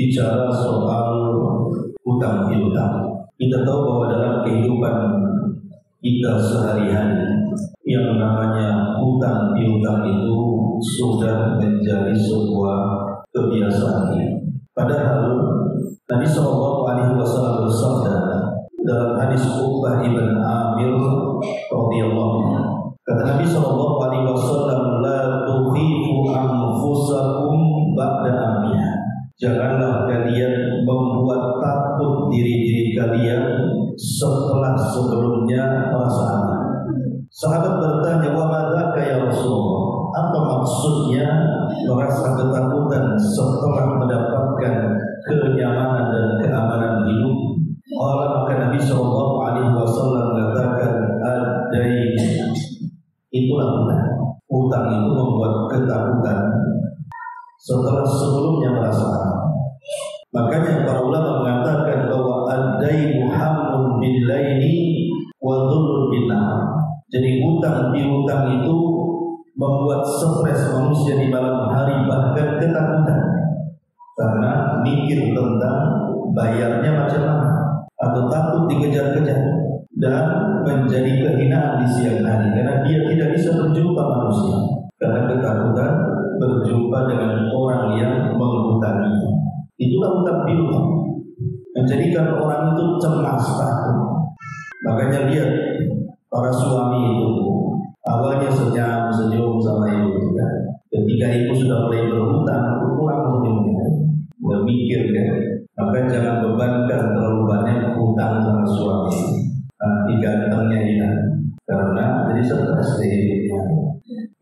bicara soal hutang piutang. Kita tahu bahwa dalam kehidupan kita sehari-hari yang namanya hutang piutang itu sudah menjadi sebuah kebiasaan. Padahal Nabi SAW bersabda dalam hadis Uqbah ibn Amir radhiyallahu anhu. Kata Nabi SAW, la tukhifu anfusakum ba'da amriha. Janganlah kalian membuat takut diri kalian setelah sebelumnya perasaan. Sahabat bertanya, wa madzaka ya Rasulullah? Apa maksudnya merasa ketakutan setelah mendapatkan kenyamanan dan keamanan hidup? Maka Nabi SAW mengatakan, ad-dain, itulah hutang. Hutang itu membuat ketakutan setelah sebelumnya perasaan. Makanya para ulama mengatakan bahwa ad-dainu hamlun bil-laili wa dhulun bin-nahar. Jadi hutang piutang itu membuat stres manusia di malam hari, bahkan ketakutan karena mikir tentang bayarnya macam mana, atau takut dikejar-kejar dan menjadi kehinaan di siang hari karena dia tidak bisa berjumpa manusia karena ketakutan berjumpa dengan orang yang menghutangi. Itulah hutang piutang, menjadikan orang itu cemas, takut. Makanya lihat para suami itu awalnya senyum sama ibu kan. Ketika ibu sudah mulai berhutang, kurang senyumnya, berpikir kan. Maka jangan bebankan terlalu banyak hutang sama suami. Nanti gantengnya hilang karena jadi stres hidupnya.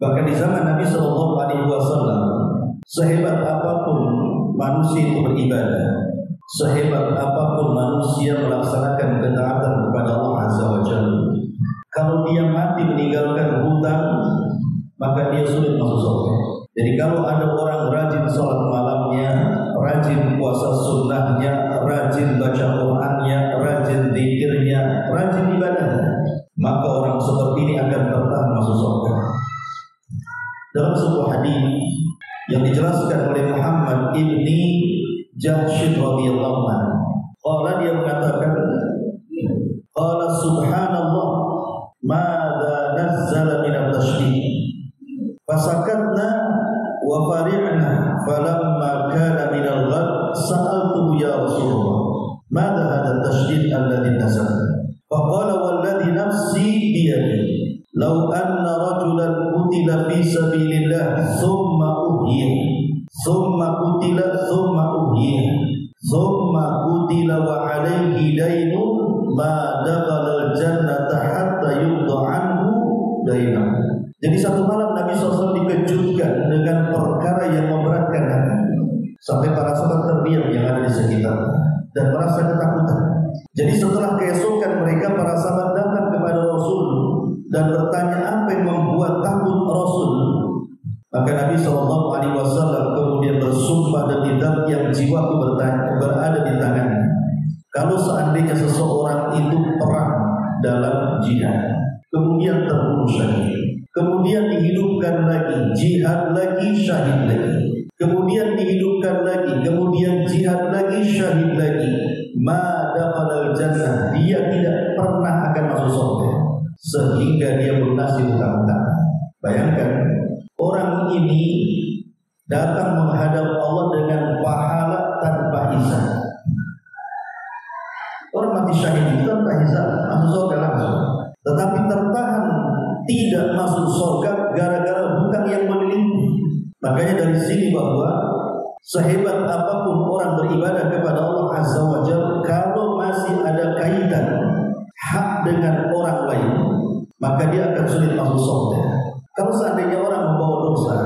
Bahkan di zaman Nabi SAW, sehebat apapun manusia itu beribadah, sehebat apapun manusia melaksanakan ketaatan kepada Allah Azza wa Jalla, kalau dia mati meninggalkan hutang, maka dia sulit masuk surga. Jadi kalau ada orang rajin sholat malamnya, rajin puasa sunnahnya, rajin baca Qur'annya, rajin zikirnya, rajin ibadahnya, maka orang seperti ini akan bertahan masuk surga. Dalam sebuah hadis yang dijelaskan oleh Muhammad ibni Jahsy radhiyallahu anhu, dia mengatakan, qala subhanallah, madza nazzala min at-tashdid, fasakatna wa fari'na, falamma kana min al-ghad sa'altu ya Rasulullah, madza hadha at-tashdid alladhi nazala? Faqala walladhi nafsi biyadihi, law anna rajulan qutila fi sabilillah thumma uhyiya, thumma qutila thumma uhyiya, thumma qutila wa alayhi daynun ma dakhala al-jannata hatta yuqda anhu dainahu. Jadi satu malam Nabi SAW dikejutkan dengan perkara yang memberatkan hati, sampai para sahabat terdiam yang ada di sekitar dan merasa ketakutan. Jadi setelah keesokan mereka, para sahabat datang kepada Rasul dan bertanya apa yang membuat takut Rasul. Maka Nabi SAW kemudian bersumpah demi zat yang jiwaku berada di tangannya, kalau seandainya seseorang itu perang dalam jihad, kemudian terbunuh syahid, kemudian dihidupkan lagi, jihad lagi, syahid lagi, kemudian dihidupkan lagi, kemudian jihad lagi, syahid lagi, ma dakhalal jannah, dia tidak pernah akan masuk surga sehingga dia melunasi hutang-hutang. Bayangkan, orang ini datang menghadap Allah dengan pahala tanpa hisab. Orang mati syahid itu tanpa hisab, masuk surga langsung. Tetapi tertahan tidak masuk surga gara-gara hutang yang melimpah. Makanya dari sini bahwa sehebat apapun orang beribadah kepada Allah Azza wa Jalla, kalau masih ada kaitan hak dengan orang lain, maka dia akan sulit masuk surga. Kalau seandainya orang membawa dosa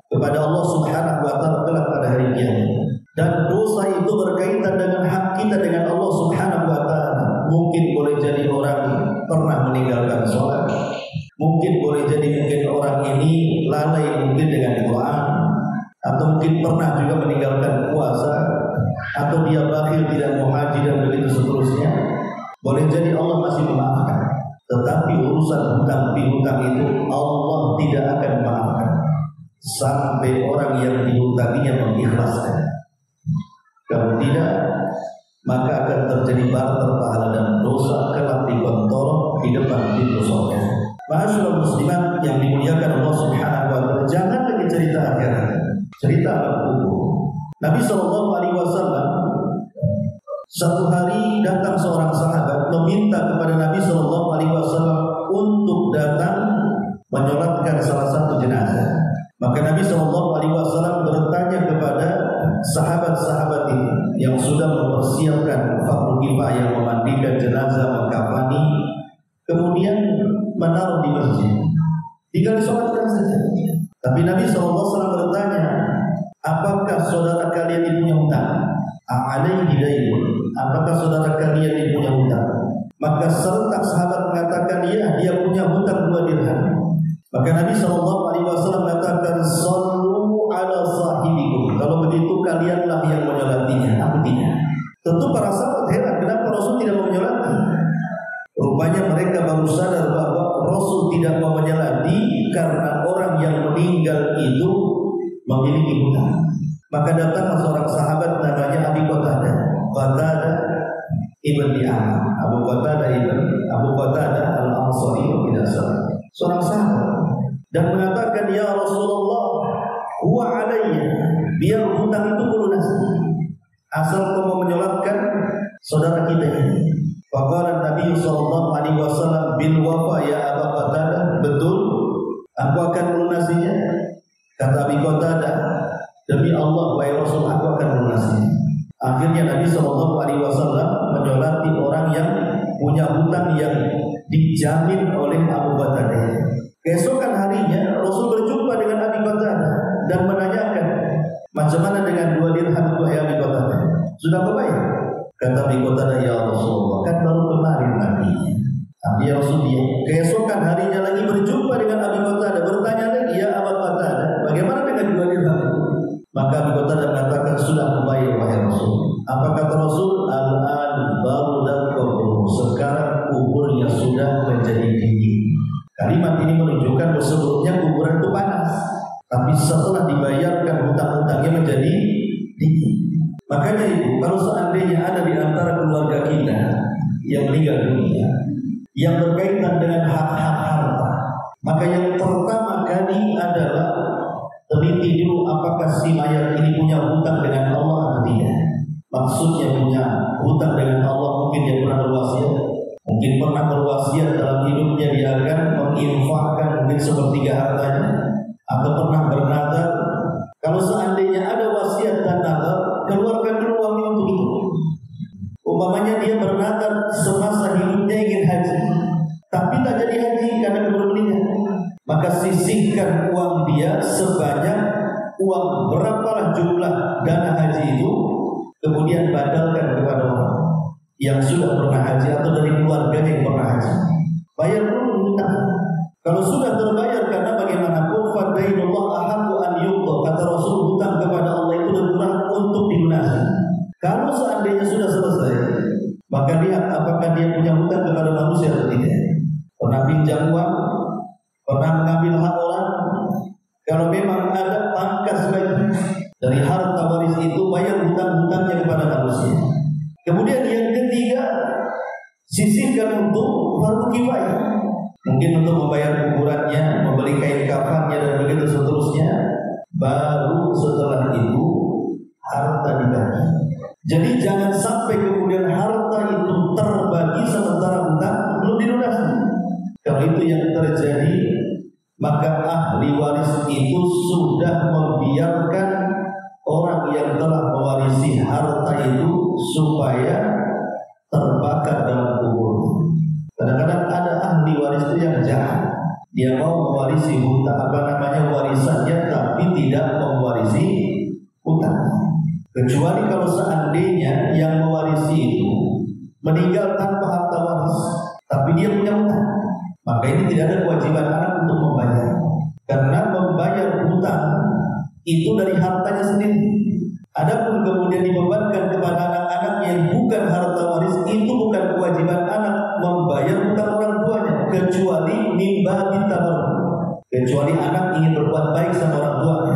kepada Allah Subhanahu wa Ta'ala kelak pada hari kiamat, dan dosa itu berkaitan dengan hak kita dengan Allah Subhanahu wa Ta'ala, mungkin boleh jadi orang pernah meninggalkan sholat, mungkin boleh jadi orang ini lalai mungkin dengan Quran, atau mungkin pernah juga meninggalkan puasa, atau dia bakhil tidak mau haji dan begitu seterusnya. Boleh jadi Allah masih memaafkan, tetapi urusan hutang piutang itu Allah tidak akan memaafkan sampai orang yang dihutanginya mengikhlaskan. Kalau tidak, maka akan terjadi barter pahala dan dosa kelak di kantor di depan pintu surga. Ma'asyiral muslimat yang dimuliakan Allah Subhanahu wa taala, jangan lagi cerita akhirat, cerita alam kubur. Nabi sallallahu alaihi wasallam satu hari datang seorang sahabat meminta kepada Nabi sallallahu alaihi wasallam untuk datang menyolatkan salah satu jenazah. Maka Nabi sallallahu alaihi wasallam bertanya kepada sahabat-sahabat ini yang sudah mempersiapkan fardu kifayah memandikan jenazah, mengkafani, kemudian menaruh di masjid, tinggal disolatkan saja. Tapi Nabi SAW bertanya, apakah saudara kalian ini punya hutang? Alaihi dayn, apakah saudara kalian ini punya hutang? Maka serentak sahabat mengatakan, ya, dia punya hutang 2 dirham. Maka Nabi SAW mengatakan, sallu ala sahibikum. Kalau begitu kalianlah yang menyolatinya, aku tidak. Tentu para sahabat heran, kenapa Rasul tidak mau menyolati? Rupanya mereka baru sadar bahwa Rasul tidak mau menyolati karena orang yang meninggal itu memiliki hutang. Maka datanglah seorang sahabat namanya Abi Qatadah, Qatadah ibn Di'amah, Abu Qatadah al-Ansari tidak salah, seorang sahabat, dan mengatakan, ya Rasulullah, huwa alayya, biar hutang itu melunasi, asal kau mau menyolatkan saudara kita ini. Faqala Nabi sallallahu alaihi wasallam, bil wafa ya Abu Qatadah, betul, aku akan melunasinya. Kata Abi Qatadah, demi Allah wahai Rasul, aku akan melunasinya. Akhirnya Nabi sallallahu alaihi wasallam menyolati orang yang punya hutang yang dijamin oleh Abu Qatadah. Keesokan harinya Rasul berjumpa dengan Abi Qatadah dan menanyakan, macam mana dengan 2 dirham itu Abi Qatadah? Sudah berbayar? Kata Abi Qatadah, ya Rasulullah, kan baru kemarin nantinya. Tapi ya Rasul, dia keesokan harinya lagi berjumpa dengan Abi Qatadah, bertanya lagi, ya Abu Qatadah, bagaimana dengan 2 dirham itu? Maka Abi Qatadah mengatakan, sudah membayar wahai Rasul. Apa kata Rasul? Al-an barudat kubur, sekarang kuburnya sudah menjadi dingin. Kalimat ini menunjukkan bahwa sebelumnya kuburan itu panas, tapi setelah dibayarkan hutang-hutangnya menjadi dingin. Makanya ibu, kalau seandainya ada di antara keluarga kita yang meninggal dunia yang berkaitan dengan hak-hak harta, maka yang pertama kali adalah teliti dulu apakah si mayat ini punya hutang dengan Allah atau tidak. Maksudnya punya hutang dengan Allah, mungkin dia pernah berwasiat, mungkin pernah berwasiat dalam hidupnya dia akan menginfakkan mungkin sepertiga hartanya, atau pernah bernadar. Kalau seandainya ada wasiat dan nadar, keluarkan dulu uangnya untuk itu. Umpamanya dia bernadar semasa hidupnya ingin haji, tapi tak jadi haji karena belum meninggal, maka sisihkan uang dia sebanyak uang berapalah jumlah dana haji itu, kemudian badalkan kepada orang yang sudah pernah haji atau dari keluarganya yang pernah haji. Bayar dulu hutang. Kalau sudah terbayar, karena bagaimanapun fadainullah ahaqqu an yuqda, kata Rasul, hutang kepada Allah itu lebih berat untuk dilunasi. Kalau seandainya sudah selesai, maka lihat apakah dia punya hutang kepada manusia atau tidak. Pernah pinjam uang, pernah mengambil hak orang. Kalau memang ada, pangkas bagi dari harta waris itu, bayar hutang-hutangnya kepada manusia. Kemudian yang ketiga, sisihkan untuk fardu kifayah. Mungkin untuk membayar kuburannya, membeli kain kafannya dan begitu seterusnya. Baru setelah itu harta dibagi. Jadi jangan sampai kemudian harta itu terbagi sementara hutang belum dilunasi. Kalau itu yang terjadi, maka ahli waris itu sudah membiarkan orang yang telah mewarisi harta itu supaya terbakar dalam kubur. Kadang-kadang ada ahli waris itu yang jahat, dia mau mewarisi hutang warisannya, tapi tidak mewarisi hutang. Kecuali kalau seandainya yang mewarisi itu meninggal tanpa harta waris, tapi dia punya hutang, maka ini tidak ada kewajiban anak untuk membayar, karena membayar hutang itu dari hartanya sendiri. Adapun kemudian dibebankan kepada anak-anak yang bukan harta waris, itu bukan kewajiban anak membayar hutang orang tuanya, kecuali mimba bitabar, kecuali anak ingin berbuat baik sama orang tuanya,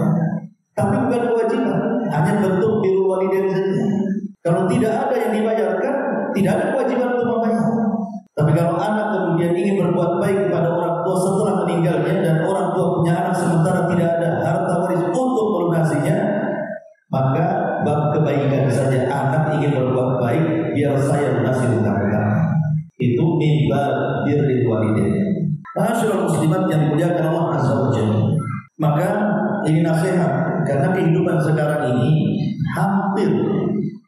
tapi bukan kewajiban, hanya bentuk birrul walidain saja. bab kebaikan saja. Anak ingin berbuat baik, biar saya lunasi hutang-hutang. Itu mimba birrul walidain. Masyaallah muslimat yang dimuliakan Allah Azza wa Jalla. Maka ini nasihat, karena kehidupan sekarang ini hampir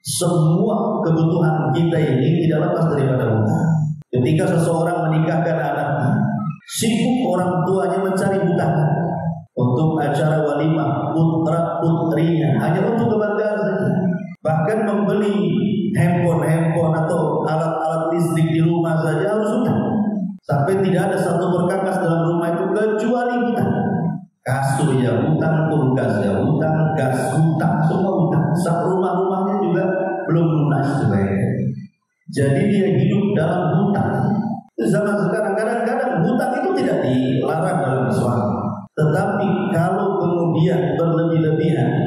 semua kebutuhan kita ini tidak lepas daripada hutang. Ketika seseorang menikahkan anaknya, sibuk orang tuanya mencari hutang untuk acara walimah putra putrinya, hanya untuk kebanggaan saja. Bahkan membeli handphone atau alat-alat listrik di rumah saja harus hutang. Sampai tidak ada satu perkakas dalam rumah itu kecuali hutang. Kasur ya hutang, kulkas ya hutang, gas hutang, semua hutang. Rumah-rumahnya juga belum lunas sebenarnya. Jadi dia hidup dalam hutang. Zaman sekarang kadang-kadang hutang itu tidak dilarang dalam Islam. Tetapi kalau kemudian berlebih-lebihan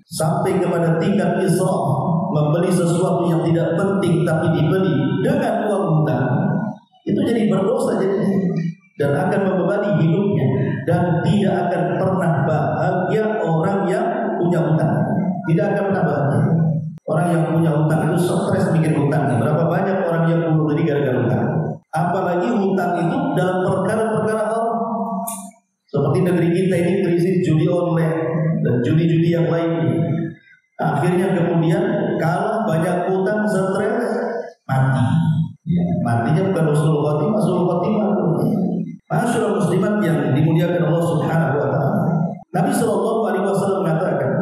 sampai kepada tingkat israf, membeli sesuatu yang tidak penting tapi dibeli dengan uang hutang, itu jadi berdosa jadinya, dan akan membebani hidupnya, dan tidak akan pernah bahagia orang yang punya hutang. Tidak akan pernah bahagia. Orang yang punya hutang itu stres bikin hutangnya. Berapa banyak orang yang bunuh diri gara-gara hutang. Apalagi hutang itu dalam perkara-perkara haram. Seperti negeri kita ini krisis judi online dan judi-judi yang lain. Akhirnya kemudian kalah, banyak hutang, stres, mati. Ya, matinya bukan husnul khotimah, husnul khotimah. Masyaallah muslimat yang dimuliakan Allah Subhanahu wa taala. Nabi sallallahu alaihi wasallam mengatakan,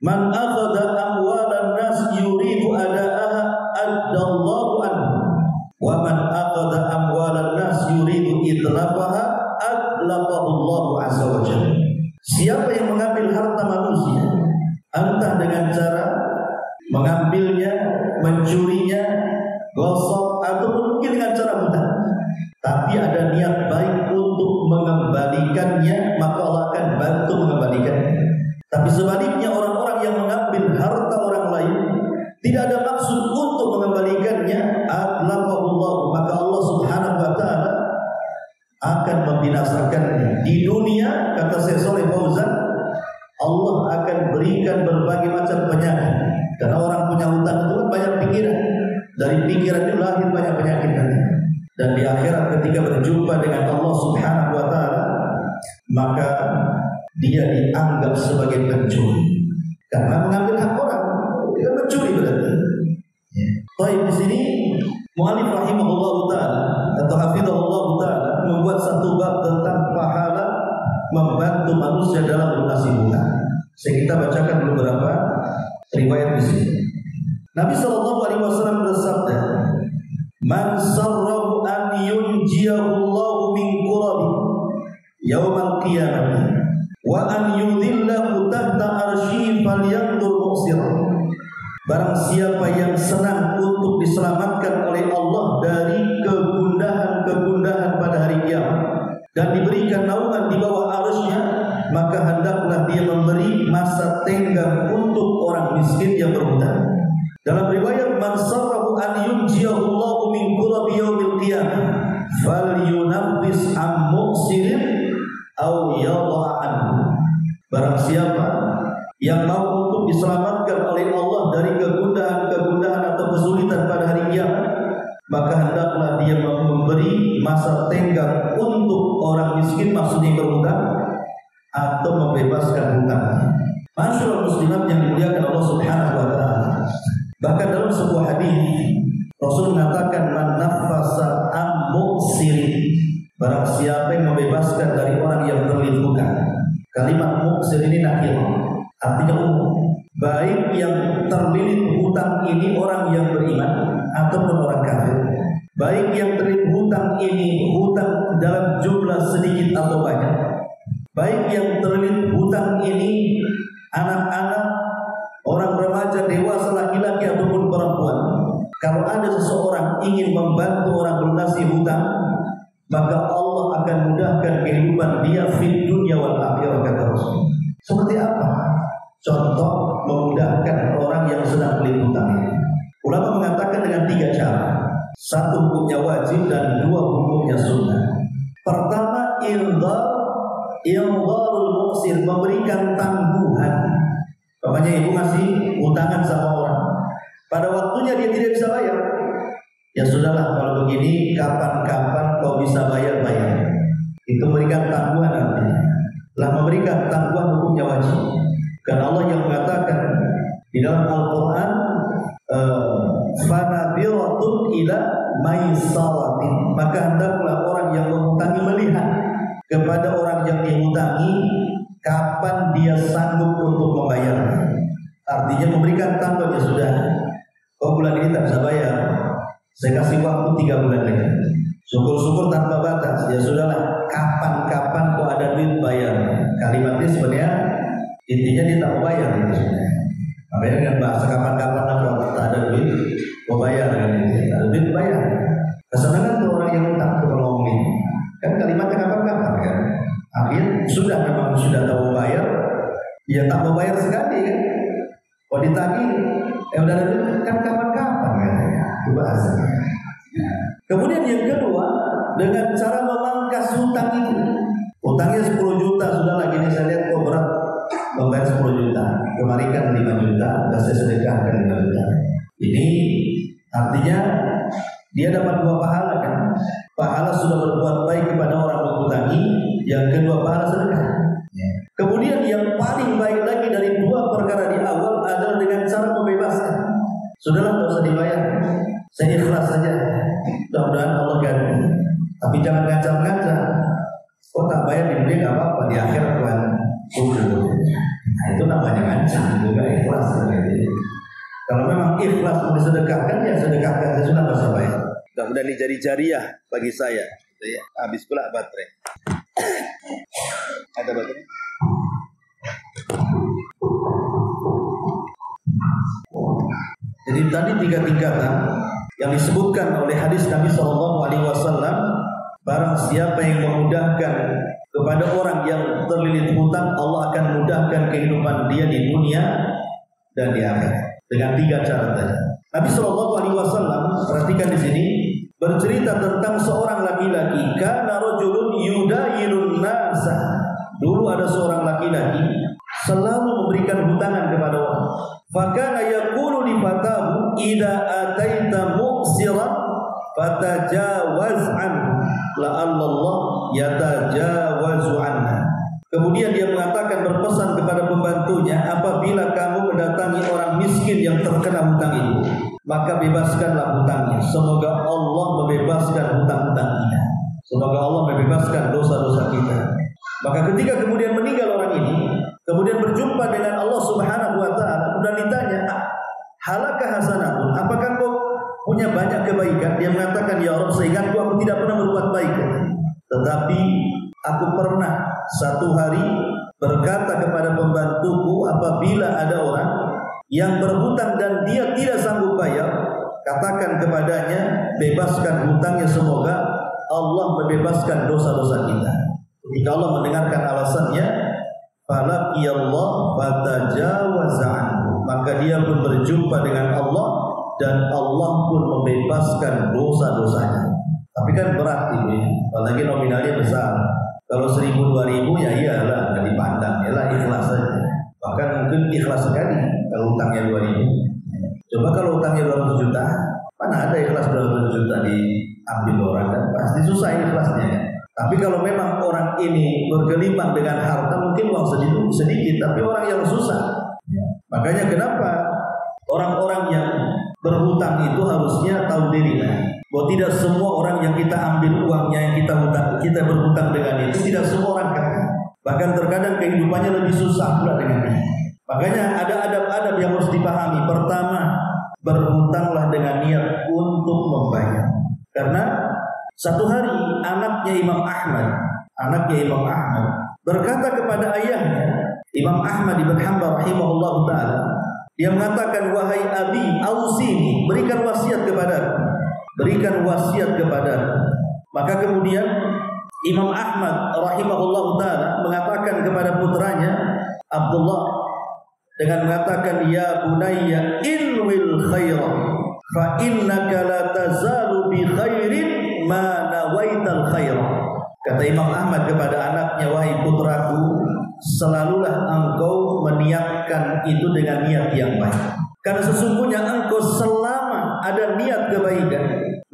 "Man akhadha amwalan nas yuridu ada'aha addallahu anhu, wa man akhadha amwalan nas yuridu idlafaha adlafahu Allah azza wa jalla." Siapa yang mengambil harta manusia, entah dengan cara mengambilnya, mencurinya, gosok, ataupun mungkin dengan cara hutang, tapi ada niat baik untuk mengembalikannya, maka Allah akan bantu mengembalikannya. Tapi sebaliknya orang-orang yang mengambil harta orang lain tidak ada maksud untuk mengembalikannya, adlafahullah, maka Allah Subhanahu wa taala akan membinasakannya di dunia. Kata Syekh Shalih Fauzan, Allah akan berikan berbagai macam penyakit. Karena orang punya hutang itu kan banyak pikiran. Dari pikiran itu lahir banyak penyakit nanti. Dan di akhirat ketika berjumpa dengan Allah Subhanahu wa taala, maka dia dianggap sebagai pencuri karena mengambil hak orang. Dia mencuri berarti. Baik, di sini muallif rahimahullah taala atau hafizahullah taala membuat satu bab tentang pahala membantu manusia dalam melunasi hutang. Kita bacakan dulu beberapa riwayat di sini. Nabi sallallahu alaihi wasallam bersabda, "Man sarrahu an yunjiyahu Allah min qurabi yaumal qiyamah wa an yudhillahu tahta arsy falyanzur mu'sirah." Barang siapa yang senang untuk diselamatkan oleh Allah dari kegundahan-kegundahan pada hari kiamat dan diberikan naungan di bawah arsy-Nya, maka hendaklah dia memberi masa tenggang untuk orang miskin yang berhutang. Dalam riwayat, "Man sarrahu an yunjiyahu Allah min qurabi yaumil qiyamah falyunaffis am mu'sirin aw yadha'an." Barang siapa yang mau untuk diselamatkan oleh Allah dari kegundahan-kegundahan atau kesulitan pada hari kiamat, maka hendaklah dia memberi masa tenggang untuk orang miskin, maksudnya berhutang, atau membebaskan hutang. Masyaallah muslimat yang dimuliakan Allah Subhanahu wa taala. Bahkan dalam sebuah hadis Rasul mengatakan, "Man nafasa am mu'sir." Barang siapa yang membebaskan dari orang yang terlilit hutang. Kalimat mu'sir ini nakirah, artinya umum. Baik yang terlilit hutang ini orang yang beriman ataupun orang kafir. Baik yang terlilit hutang ini hutang dalam jumlah sedikit atau banyak. Baik yang terlilit hutang ini anak-anak, orang remaja, dewasa, laki-laki ataupun perempuan. Kalau ada seseorang ingin membantu orang melunasi hutang, maka Allah akan mudahkan kehidupan dia fid dunya wal akhirah, kata Rasul. Seperti apa? Contoh memudahkan orang yang sedang terlilit hutang. Ulama mengatakan dengan 3 cara. 1 hukumnya wajib dan 2 hukumnya sunnah. Pertama, ildarul muqsir, memberikan tangguhan. Bapaknya ibu ngasih sudahlah kalau begini kapan-kapan kau bisa bayar. Itu memberikan tangguhan artinya. Telah memberikan tangguhan hukumnya wajib. Karena Allah yang mengatakan di dalam Al-Quran, fanabiratun ila maisaratin, maka hendaklah orang yang menghutangi melihat kepada orang yang dihutangi kapan dia sanggup untuk membayar. Artinya memberikan tangguhan, ya sudah, kau bulan ini tak bisa bayar, saya kasih waktu 3 bulan lagi. Syukur-syukur tanpa batas, ya sudahlah, kapan-kapan kau ada duit bayar. Kalimat ini sebenarnya intinya dia tak mau bayar gitu sebenarnya. Makanya dengan bahasa kapan-kapan kalau tak ada duit mau bayar kan, tak ada duit bayar. Kesenangan tuh orang yang utang tuh kalau ngomong ini. Kan kalimatnya kapan-kapan kan. Akhirnya sudah memang sudah tahu bayar, ya tak mau bayar sekali kan. Kalau ditagih, udah ada duit kan kapan-kapan kan. Itu bahasanya. Kemudian yang kedua, dengan cara memangkas hutang itu. Hutangnya 10 juta, sudah lagi ini saya lihat kok berat membayar 10 juta. Kemarin kan 5 juta, dan saya sedekahkan 5 juta. Ini artinya dia dapat 2 pahala kan. Pahala sudah berbuat baik kepada orang menghutangi, yang kedua pahala sedekah. Kemudian yang paling baik lagi dari 2 perkara di awal adalah dengan cara membebaskan. Sudahlah, tidak usah dibayar, saya ikhlas saja, mudah-mudahan Allah ganti. Tapi jangan ngacak-ngacak. Kok tak bayar di dunia gak apa-apa, di akhirat Tuhan kubur. Nah itu namanya ngancam, juga ikhlas. Kalau memang ikhlas mau disedekahkan, ya sedekahkan, saya sudah gak usah bayar. Mudah-mudahan ini jadi jariah bagi saya. Habis pula baterai. Ada baterai? Jadi tadi 3 tingkatan yang disebutkan oleh hadis Nabi SAW. Barang siapa yang memudahkan kepada orang yang terlilit hutang, Allah akan mudahkan kehidupan dia di dunia dan di akhirat dengan 3 cara tadi. Nabi SAW, perhatikan di sini, bercerita tentang seorang laki-laki. Kana rajulun yudayilun nasa. Dulu ada seorang laki-laki selalu memberikan hutangan kepada orang. Fakana yaqulu li fatahu idza ataita mu'siran fatajawaz anhu la'allallah yatajawazu anna. Kemudian dia mengatakan, berpesan kepada pembantunya, apabila kamu mendatangi orang miskin yang terkena hutang itu, maka bebaskanlah hutangnya. Semoga Allah membebaskan hutang-hutang kita. Semoga Allah membebaskan dosa-dosa kita. Maka ketika kemudian meninggal orang ini, kemudian berjumpa dengan Allah Subhanahu wa taala, dan ditanya, halakah hasanatun, apakah kau punya banyak kebaikan? Dia mengatakan, ya Rabb, seingatku aku tidak pernah berbuat baik, tetapi aku pernah satu hari berkata kepada pembantuku, apabila ada orang yang berhutang dan dia tidak sanggup bayar, katakan kepadanya, bebaskan hutangnya, semoga Allah membebaskan dosa-dosa kita. Ketika Allah mendengarkan alasannya, falaqiyallah fatajawaza anhu, maka dia pun berjumpa dengan Allah dan Allah pun membebaskan dosa-dosanya. Tapi kan berat ini, apalagi nominalnya besar. Kalau 1.000 2.000 ya iyalah, nggak dipandang, ialah ikhlas saja. Bahkan mungkin ikhlas sekali kalau utangnya 2.000. Coba kalau utangnya 200 juta, mana ada ikhlas 200 juta diambil orang, kan pasti susah ikhlasnya ya. Tapi kalau memang orang ini bergelimang dengan harta, mungkin uang sedikit, tapi orang yang susah. Makanya kenapa orang-orang yang berhutang itu harusnya tahu diri bahwa tidak semua orang yang kita ambil uangnya, yang kita berhutang dengan itu, tidak semua orang kaya. Bahkan terkadang kehidupannya lebih susah pula dengan ini. Makanya ada adab-adab yang harus dipahami. Pertama, berhutanglah dengan niat untuk membayar. Karena satu hari anaknya Imam Ahmad berkata kepada ayahnya, Imam Ahmad ibn Hanbal rahimahullah ta'ala, dia mengatakan, wahai abi, ausini, berikan wasiat kepadaku. Maka kemudian Imam Ahmad rahimahullah ta'ala mengatakan kepada putranya Abdullah dengan mengatakan, ya bunayya inwil khairan fa innaka la tazalu bi khairin ma nawaital khairan. Kata Imam Ahmad kepada anaknya, wahai putraku, selalulah engkau meniatkan itu dengan niat yang baik. Karena sesungguhnya engkau selama ada niat kebaikan,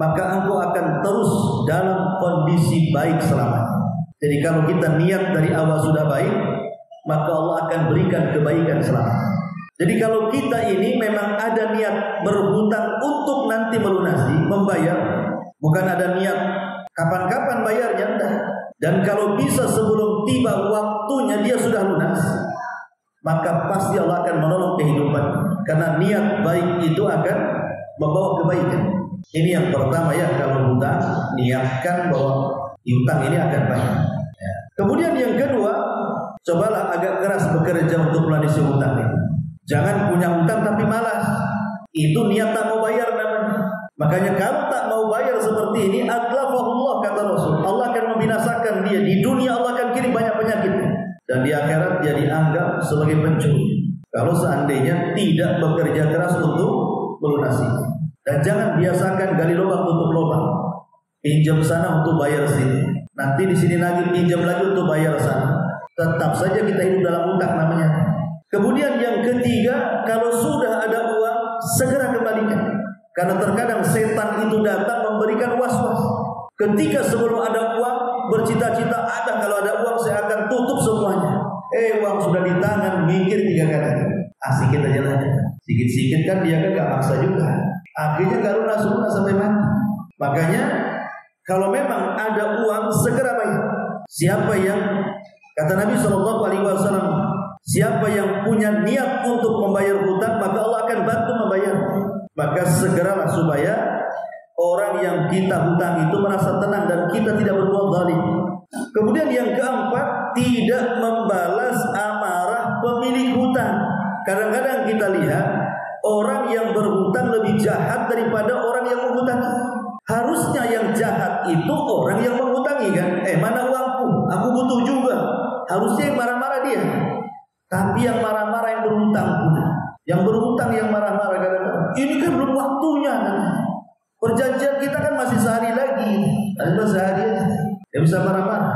maka engkau akan terus dalam kondisi baik selamanya. Jadi kalau kita niat dari awal sudah baik, maka Allah akan berikan kebaikan selamanya. Jadi kalau kita ini memang ada niat berhutang untuk nanti melunasi, membayar, bukan ada niat kapan-kapan bayarnya, enggak. Dan kalau bisa sebelum tiba waktunya dia sudah lunas, maka pasti Allah akan menolong kehidupan. Karena niat baik itu akan membawa kebaikan. Ini yang pertama ya, kalau hutang, niatkan bahwa hutang ini akan baik. Ya. Kemudian yang kedua, cobalah agak keras bekerja untuk melunasi hutang ini. Jangan punya hutang tapi malas. Itu niat tak mau bayar namanya. Makanya kalau tak mau bayar seperti ini, atlafahullah kata Rasul. Allah akan membinasakan dia. Di dunia Allah akan kirim banyak penyakit. Dan di akhirat dia dianggap sebagai pencuri. Kalau seandainya tidak bekerja keras untuk melunasi. Dan jangan biasakan gali lubang tutup lubang. Pinjam sana untuk bayar sini. Nanti di sini lagi pinjam lagi untuk bayar sana. Tetap saja kita hidup dalam hutang namanya. Kemudian yang ketiga, kalau sudah ada uang, segera kembalikan. Karena terkadang setan itu datang memberikan was-was. Ketika sebelum ada uang, bercita-cita ada, kalau ada uang saya akan tutup semuanya. Uang sudah di tangan, mikir 3 kali. Sikit aja lah. Sikit-sikit kan dia kan gak maksa juga. Akhirnya gak lunas sampai mati. Makanya kalau memang ada uang, segera bayar. Siapa yang, kata Nabi SAW, siapa yang punya niat untuk membayar hutang, maka Allah akan bantu membayar. Maka segeralah supaya orang yang kita hutang itu merasa tenang dan kita tidak berbuat zalim. Kemudian yang keempat, tidak membalas amarah pemilik hutang. Kadang-kadang kita lihat orang yang berhutang lebih jahat daripada orang yang menghutangi. Harusnya yang jahat itu orang yang menghutangi kan. Mana uangku? Aku butuh juga. Harusnya yang marah-marah dia. Tapi yang marah-marah yang berhutang pula. Yang berhutang yang marah-marah kadang-kadang. Ini kan belum waktunya. Perjanjian kita kan masih sehari lagi. Ada sehari aja. Dia bisa marah-marah.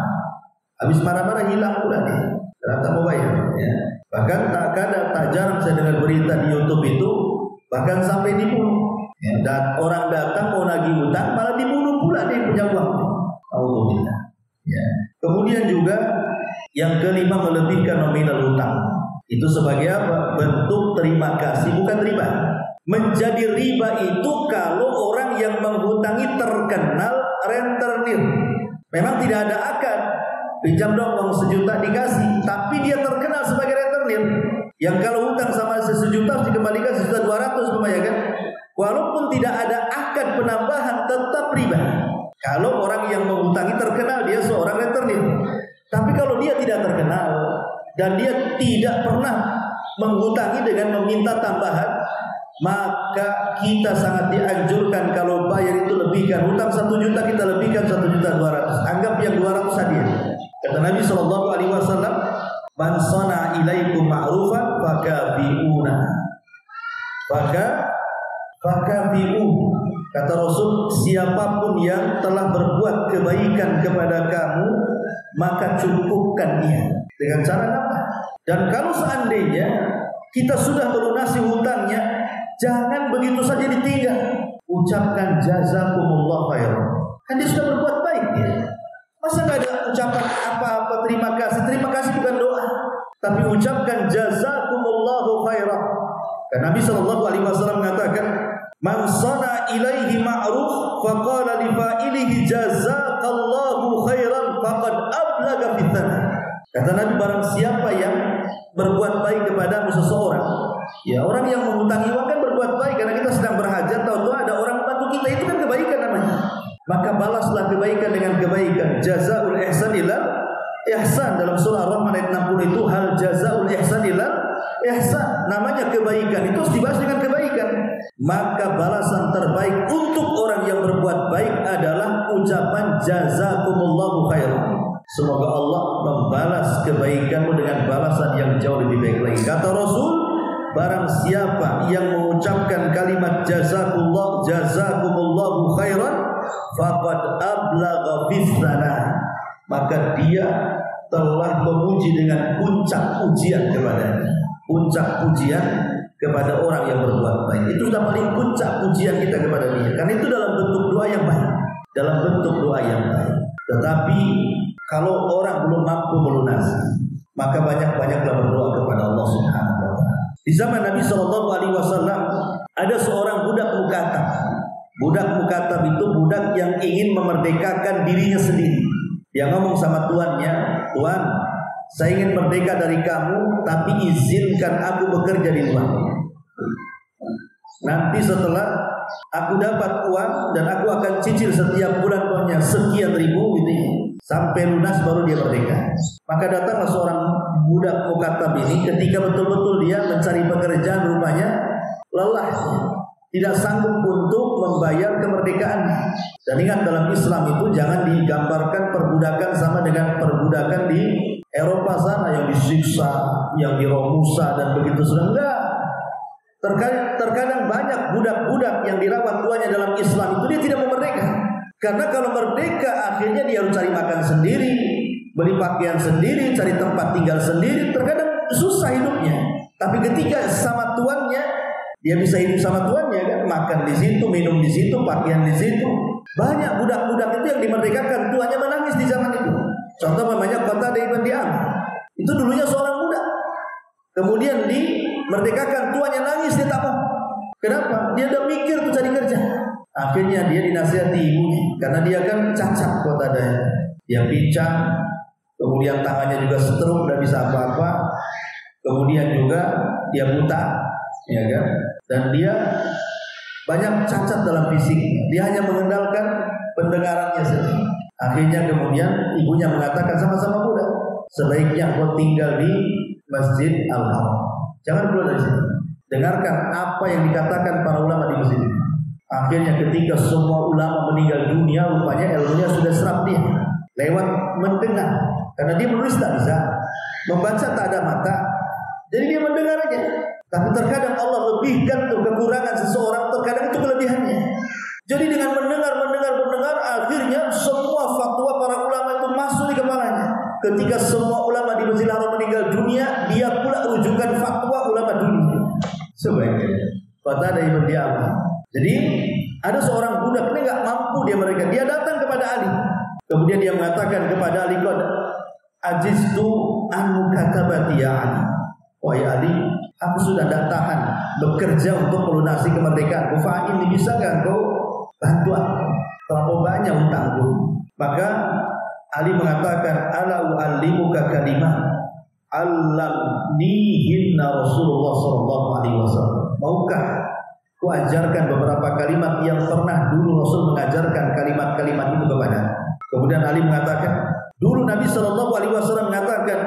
Habis marah-marah hilang pula dia. Karena tak mau bayar. Ya. Bahkan tak jarang saya dengar berita di YouTube itu. Bahkan sampai dibunuh. Ya, dan orang datang mau nagih hutang malah dibunuh pula dia punya uang. Alhamdulillah. Ya. Kemudian juga yang kelima, melebihkan nominal hutang. Itu sebagai apa? Bentuk terima kasih, bukan riba. Menjadi riba itu kalau orang yang menghutangi terkenal rentenir. Memang tidak ada akad. Pinjam dong uang 1 juta dikasih, tapi dia terkenal sebagai rentenir. Yang kalau hutang sama 1 juta dikembalikan 1.200.000 lumayan kan? Walaupun tidak ada akad penambahan, tetap riba. Kalau orang yang menghutangi terkenal dia seorang rentenir. Tapi kalau dia tidak terkenal dan dia tidak pernah menghutangi dengan meminta tambahan, maka kita sangat dianjurkan kalau bayar itu lebihkan. Hutang 1 juta kita lebihkan 1.200.000. Anggap yang 200 hadiah. Kata Nabi SAW, man sana ilaikum ma'rufan fakafi'una. Fakafi'u. Kata Rasul, siapapun yang telah berbuat kebaikan kepada kamu, maka cukupkan dia. Dengan cara apa? Dan kalau seandainya kita sudah melunasi hutangnya, jangan begitu saja ditinggal. Ucapkan jazakumullah khairan. Kan dia sudah berbuat baik dia. Masa gak ada ucapan apa-apa terima kasih? Terima kasih bukan doa, tapi ucapkan jazakumullahu khairan. Karena Nabi SAW mengatakan, man sana ilaihi ma'ruf faqala li fa'ilihi jazakallahu khairan faqad ablaga fitnah. Kata Nabi, barang siapa yang berbuat baik kepada seseorang, ya orang yang menghutangi uang kan berbuat baik karena kita sedang berhajat, tahu-tahu ada orang bantu kita, itu kan kebaikan namanya. Maka balaslah kebaikan dengan kebaikan. Jazaul ihsan ilal ihsan. Dalam surah Ar-Rahman ayat 60 itu, hal jazaul ihsan ilal ihsan. Namanya kebaikan itu harus dibalas dengan kebaikan. Maka balasan terbaik untuk orang yang berbuat baik adalah ucapan jazakumullahu khairan. Semoga Allah membalas kebaikanmu dengan balasan yang jauh lebih baik lagi. Kata Rasul, barang siapa yang mengucapkan kalimat jazakumullahu khairan faqad ablagha fis-sana, maka dia telah memuji dengan puncak pujian kepadanya. Puncak pujian kepada orang yang berbuat baik. Itu sudah paling puncak pujian kita kepada dia. Karena itu dalam bentuk doa yang baik. Dalam bentuk doa yang baik. Tetapi kalau orang belum mampu melunasi, maka banyak-banyaklah berdoa kepada Allah Subhanahu wa taala. Di zaman Nabi sallallahu alaihi wasallam ada seorang budak mukatab. Budak mukatab itu budak yang ingin memerdekakan dirinya sendiri. Dia ngomong sama tuannya, "Tuan, saya ingin merdeka dari kamu, tapi izinkan aku bekerja di luar. Nanti setelah aku dapat uang dan aku akan cicil setiap bulan uangnya sekian ribu gitu ya. Sampai lunas baru dia merdeka." Maka datanglah seorang budak mukatab ini ketika betul-betul dia mencari pekerjaan, rupanya lelah, tidak sanggup untuk membayar kemerdekaan. Dan ingat, dalam Islam itu jangan digambarkan perbudakan sama dengan perbudakan di Eropa sana yang disiksa, yang diromusa dan begitu sudah. Enggak. Terkadang banyak budak-budak yang dirawat tuanya dalam Islam itu dia tidak mau merdeka. Karena kalau merdeka akhirnya dia harus cari makan sendiri, beli pakaian sendiri, cari tempat tinggal sendiri. Terkadang susah hidupnya. Tapi ketika sama tuannya, dia bisa hidup sama tuannya kan, makan di situ, minum di situ, pakaian di situ. Banyak budak-budak itu yang dimerdekakan, tuannya menangis di zaman itu. Contoh namanya Qatadah ibn Di'amah. Itu dulunya seorang budak. Kemudian dimerdekakan, tuannya nangis, dia tak mau. Kenapa? Dia udah mikir tuh cari kerja. Akhirnya dia dinasihati ibunya, karena dia kan cacat Qatadah. Dia pincang, kemudian tangannya juga stroke, tidak bisa apa-apa. Kemudian juga dia buta, ya kan? Dan dia banyak cacat dalam fisik. Dia hanya mengandalkan pendengarannya saja. Akhirnya kemudian ibunya mengatakan, sama-sama budak, sebaiknya kau tinggal di Masjid Al-Haram. Jangan keluar dari sini. Dengarkan apa yang dikatakan para ulama di masjid ini. Akhirnya ketika semua ulama meninggal dunia, rupanya ilmunya sudah serap dia lewat mendengar. Karena dia menulis tak bisa, membaca tak ada mata, jadi dia mendengar aja. Tapi terkadang Allah lebihkan tuh kekurangan seseorang, terkadang itu kelebihannya. Jadi dengan mendengar, akhirnya semua fatwa para ulama itu masuk di kepalanya. Ketika semua ulama di Masjidil Haram meninggal dunia, dia pula rujukan fatwa ulama dunia. Sebaiknya Qatadah ibn Di'amah. Jadi ada seorang budak ini nggak mampu dia datang kepada Ali. Kemudian dia mengatakan kepada Ali, "Qad ajiztu an mukatabati ya Ali." Wahai Ali, aku sudah tidak tahan bekerja untuk melunasi kemerdekaan. Fa ini bisa nggak kau bantu aku? Terlalu banyak utangku. Maka Ali mengatakan, "Ala u'allimuka kalimah allamnihinna Rasulullah sallallahu alaihi wasallam." Maukah ku ajarkan beberapa kalimat yang pernah dulu Rasul mengajarkan kalimat-kalimat itu kepada. Kemudian Ali mengatakan, dulu Nabi sallallahu alaihi wasallam mengatakan,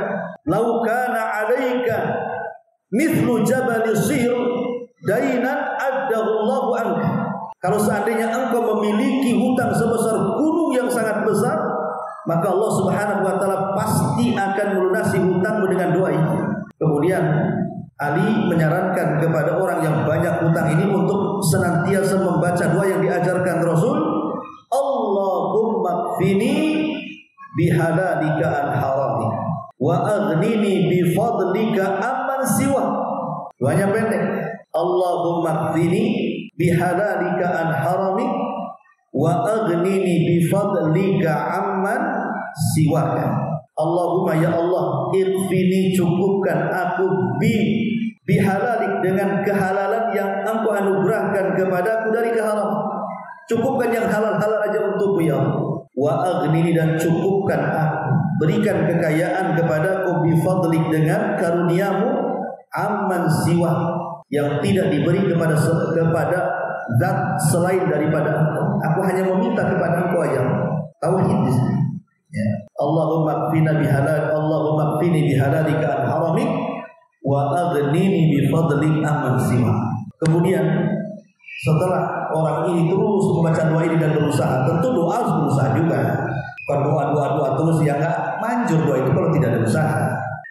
"Lau kana 'alaika mithlu jabal Sir dainan addahu Allahu anka." Kalau seandainya engkau memiliki hutang sebesar gunung yang sangat besar, maka Allah Subhanahu wa taala pasti akan melunasi hutangmu dengan doa ini. Kemudian Ali menyarankan kepada orang yang banyak hutang ini untuk senantiasa membaca doa yang diajarkan Rasul, "Allahumma kfini bihalalika an haramik wa aghnini bifadlika amman siwa." Doanya pendek. Allahumma kfini bihalalika an haramik wa aghnini bifadlika amman siwaka. Allahumma ya Allah, irfini, cukupkan aku bihalalik, dengan kehalalan yang engkau anugerahkan kepadaku dari keharaman. Cukupkan yang halal-halal aja untukku ya Allah. Wa aghnini, dan cukupkan aku, berikan kekayaan kepadaku bifadlik, dengan karuniamu, amman siwa, yang tidak diberi kepada zat selain daripada engkau. Aku hanya meminta kepada engkau ya Allah. Tauhid di sini. Ya. Allahumma kfini bihalalika an haramik wa aghnini bifadlik amman siwa. Kemudian setelah orang ini terus membaca doa ini dan berusaha, tentu doa harus berusaha juga. Bukan doa terus yang enggak manjur doa itu kalau tidak ada usaha.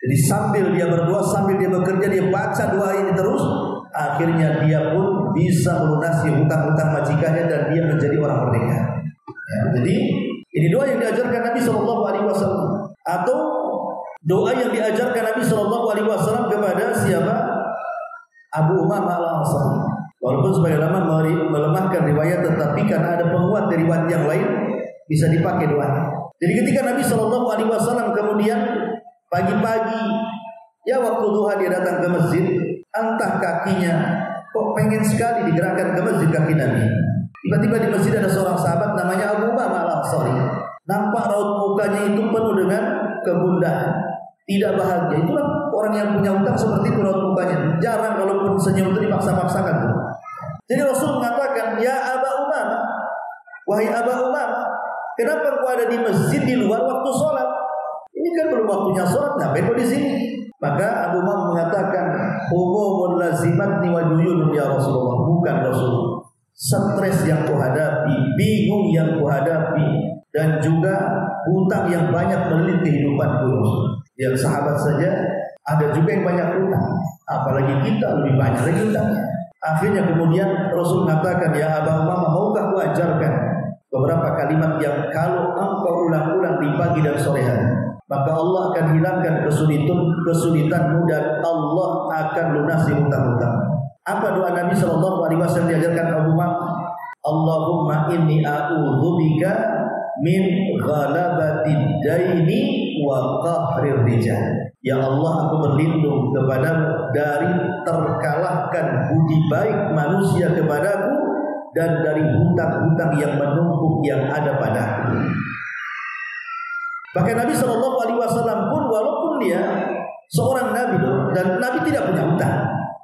Jadi sambil dia berdoa, sambil dia bekerja, dia baca doa ini terus, akhirnya dia pun bisa melunasi hutang-hutang majikannya dan dia menjadi orang merdeka. Ya, jadi ini doa yang diajarkan Nabi Shallallahu Alaihi Wasallam, atau doa yang diajarkan Nabi Shallallahu Alaihi Wasallam kepada siapa? Abu Umamah Al-Ansari. Walaupun sebagian ulama melemahkan riwayat, tetapi karena ada penguat dari riwayat yang lain bisa dipakai doanya. Jadi ketika Nabi SAW kemudian pagi-pagi, ya waktu duha dia datang ke masjid, entah kakinya kok pengen sekali digerakkan ke masjid kaki Nabi. Tiba-tiba di masjid ada seorang sahabat namanya Abu Umamah Al-Ansari. Nampak raut mukanya itu penuh dengan kegundahan, tidak bahagia. Itulah orang yang punya utang, seperti itu raut mukanya. Jarang kalaupun senyum itu dipaksa-paksakan. Jadi Rasul mengatakan, ya Aba Umamah, wahai Aba Umamah, kenapa kau ada di masjid di luar waktu sholat? Ini kan belum waktunya sholat, ngapain kau di sini? Maka Abu Umamah mengatakan, umumul lazimatni wa duyunun ya Rasulullah. Bukan Rasul, stres yang kau hadapi, bingung yang kau hadapi, dan juga hutang yang banyak melilit kehidupanku. Yang sahabat saja ada juga yang banyak hutang, apalagi kita lebih banyak lagi hutangnya. Akhirnya kemudian Rasul mengatakan, ya Aba Umamah, maukah ku ajarkan beberapa kalimat yang kalau engkau ulang-ulang di pagi dan sore hari, maka Allah akan hilangkan kesulitanmu dan Allah akan lunasi hutang-hutang. Apa doa Nabi SAW diajarkan Abu Umamah? Allahumma inni a'udzubika min ghalabatid daini wa qahrir rijal. Ya Allah, aku berlindung kepadamu dari terkalahkan budi baik manusia kepadaku dan dari hutang-hutang yang menumpuk yang ada padaku. Bahkan Nabi SAW pun walaupun dia seorang Nabi dan Nabi tidak punya hutang,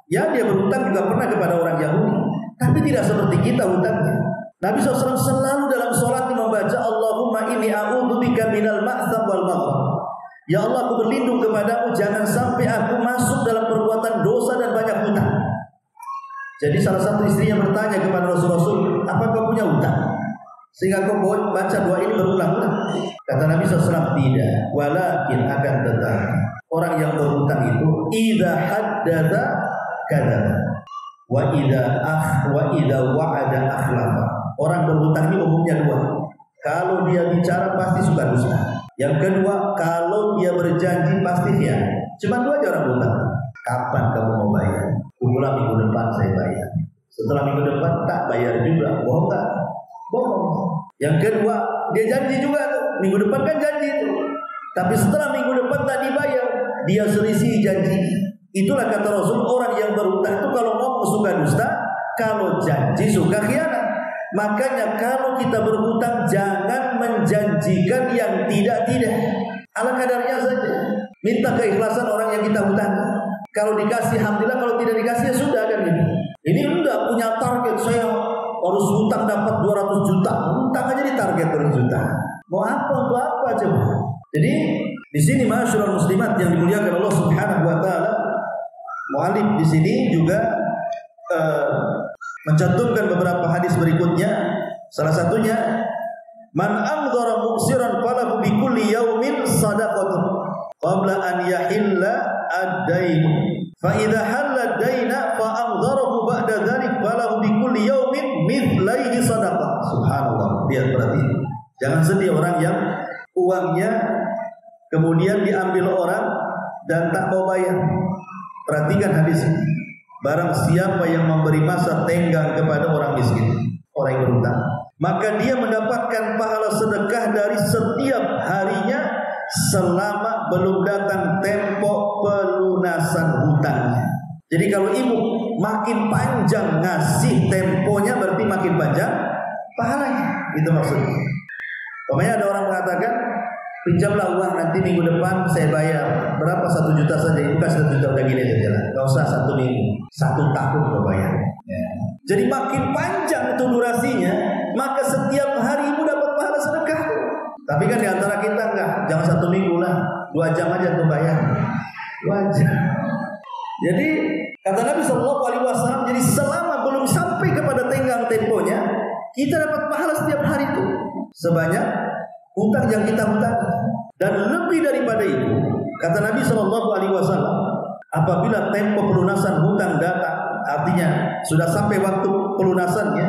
ya dia berhutang juga pernah kepada orang Yahudi, tapi tidak seperti kita hutangnya. Nabi SAW selalu dalam sholat membaca Allahumma inni a'udzubika minal ma'tham wal maghrib. Ya Allah, aku berlindung kepadamu jangan sampai aku masuk dalam perbuatan dosa dan banyak hutang. Jadi salah satu istrinya bertanya kepada Rasul, apa kau punya hutang? Sehingga kau baca doa ini berulang-ulang. Kata Nabi SAW, tidak. Walakin akan tetapi orang yang berhutang itu idza haddatsa kadzaba wa idza wa'ada akhlafa. Orang berhutang ini umumnya dua. Kalau dia bicara pasti suka dusta. Yang kedua, kalau dia berjanji pasti dia. Cuma dua aja orang berhutang. Kapan kamu mau bayar? Pulang minggu depan saya bayar. Setelah minggu depan tak bayar juga. Bohong tak? Bohong. Yang kedua, dia janji juga tuh. Minggu depan kan janji itu. Tapi setelah minggu depan tak dibayar, dia selisih janji. Itulah kata Rasul, orang yang berhutang itu kalau ngomong suka dusta, kalau janji suka khianat. Makanya kalau kita berhutang jangan menjanjikan yang tidak-tidak. Ala kadarnya saja. Minta keikhlasan orang yang kita hutangi. Kalau dikasih alhamdulillah, kalau tidak dikasih ya sudah kan ini. Ini udah punya target, saya harus hutang dapat 200 juta. Hutang aja di target 200 juta. Mau apa untuk apa coba? Jadi di sini masyaallah muslimat yang dimuliakan Allah Subhanahu wa taala, mu'alif di sini juga mencantumkan beberapa hadis berikutnya. Salah satunya, man amdhara muksiran falahu bi kulli yaumin sadaqatun qabla an yahilla ad-dain. Fa idza halla ad-daina fa amdharahu ba'da dzalik falahu bi kulli yaumin mithlaihi sadaqah. Subhanallah. Lihat berarti. Jangan sedih orang yang uangnya kemudian diambil orang dan tak mau bayar. Perhatikan hadis ini. Barang siapa yang memberi masa tenggang kepada orang miskin, orang yang berhutang, maka dia mendapatkan pahala sedekah dari setiap harinya selama belum datang tempo pelunasan hutangnya. Jadi kalau ibu makin panjang ngasih temponya, berarti makin panjang pahalanya. Itu maksudnya. Pokoknya ada orang mengatakan, pinjamlah uang nanti minggu depan saya bayar. Berapa? 1 juta saja. Ibu kasih 1 juta udah gini saja lah. Gak usah 1 minggu, 1 tahun kau bayar. Ya. Jadi makin panjang itu durasinya, maka setiap hari ibu dapat pahala sedekah. Tapi kan diantara kita enggak, jangan 1 minggu lah, 2 jam aja untuk bayar. 2 jam. Jadi kata Nabi SAW, jadi selama belum sampai kepada tenggang temponya, kita dapat pahala setiap hari itu sebanyak hutang yang kita hutang. Dan lebih daripada itu, kata Nabi SAW, apabila tempo pelunasan hutang datang, artinya sudah sampai waktu pelunasannya,